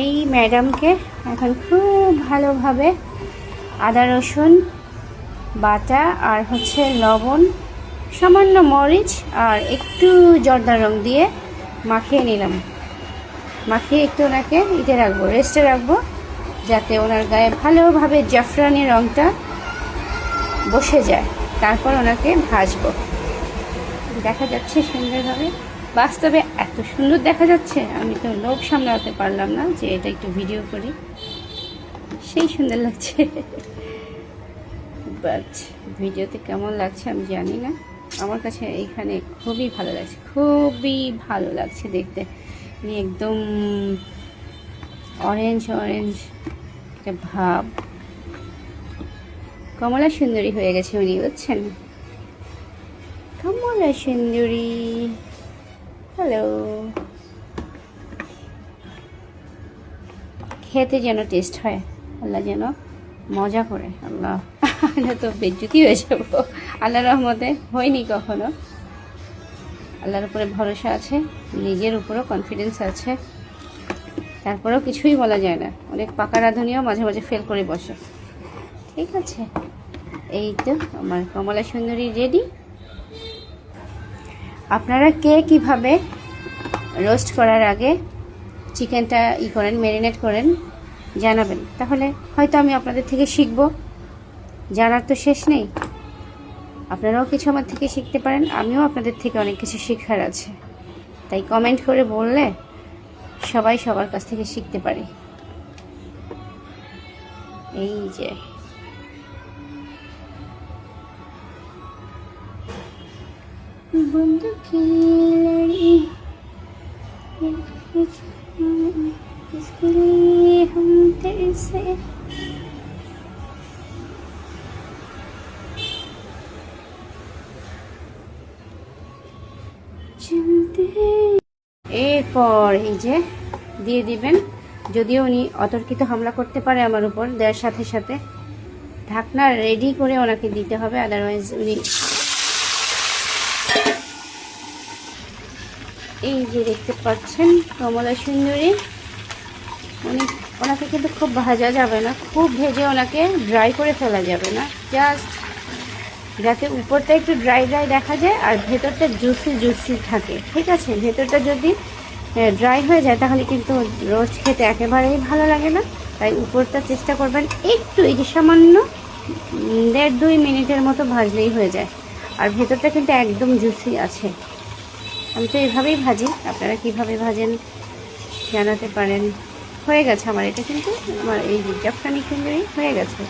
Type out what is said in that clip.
এই ম্যাডামকে এখন খুব ভালোভাবে আদা রসুন বাটা আর হচ্ছে লবণ, সামান্য মরিচ আর একটু জর্দা রং দিয়ে মাখিয়ে নিলাম। মাখিয়ে একটু ওনাকে রাখবো, রেস্টে রাখবো, যাতে ওনার গায়ে ভালোভাবে জাফরানি রংটা বসে যায়। তারপর ওনাকে ভাজবো। দেখা যাচ্ছে সুন্দরভাবে, বাস্তবে এত সুন্দর দেখা যাচ্ছে, আমি তো লোভ সামলাতে পারলাম না যে এটা একটু ভিডিও করি। সেই সুন্দর লাগছে, বাট ভিডিওতে কেমন লাগছে আমি জানি না। আমার কাছে এইখানে খুবই ভালো লাগছে, খুবই ভালো লাগছে দেখতে। একদম অরেঞ্জ অরেঞ্জ একটা ভাব, কমলা সুন্দরী হয়ে গেছে উনি, বুঝছেন? কমলা সুন্দরী, হ্যালো। খেতে যেন টেস্ট হয়, আল্লাহ যেন মজা করে। আল্লাহ, এটা তো বেজ্জতি হয়ে যাবো। আল্লাহর রহমতে হয়নি কখনো। আল্লাহর উপরে ভরসা আছে, নিজের উপরও কনফিডেন্স আছে, তারপরেও কিছুই বলা যায় না। অনেক পাকা রাঁধুনিও মাঝে মাঝে ফেল করে বসে। ঠিক আছে, এই তো আমার কমলা সুন্দরী রেডি। আপনারা কে কীভাবে রোস্ট করার আগে চিকেনটা করেন, ম্যারিনেট করেন, জানাবেন। তাহলে হয়তো আমি আপনাদের থেকে শিখব, জানার তো শেষ নেই। আপনারাও কিছু আমার থেকে শিখতে পারেন, আমিও আপনাদের থেকে অনেক কিছু শেখার আছে। তাই কমেন্ট করে বললে সবাই সবার কাছ থেকে শিখতে পারে। এই যে বন্ধু কি লড়ি इसके लिए हम तेरे से चलते हैं। এরপর এই যে দিয়ে দিবেন। যদিও উনি অতর্কিত হামলা করতে পারে আমার উপর, দেওয়ার সাথে সাথে ঢাকনা রেডি করে ওনাকে দিতে হবে, আদারওয়াইজ উনি। এই যে দেখতে পাচ্ছেন কমলা সুন্দরী, ওনাকে কিন্তু খুব ভাজা যাবে না, খুব ভেজে ওনাকে ড্রাই করে ফেলা যাবে না। জাস্ট যাতে উপরটা একটু ড্রাই ড্রাই দেখা যায় আর ভেতরটা জুসি জুসি থাকে। ঠিক আছে, ভেতরটা যদি ড্রাই হয়ে যায় তাহলে কিন্তু রোস্ট খেতে একেবারেই ভালো লাগে না। তাই উপরটা চেষ্টা করবেন একটু, এই যে সামান্য 1.5-2 মিনিটের মতো ভাজলেই হয়ে যায়। আর ভেতরটা কিন্তু একদম জুসি আছে। আমি তো এভাবেই ভাজি, আপনারা কীভাবে ভাজেন জানাতে পারেন। হয়ে গেছে আমার এটা, কিন্তু আমার এই জাফরানি সুন্দরী হয়ে গেছে।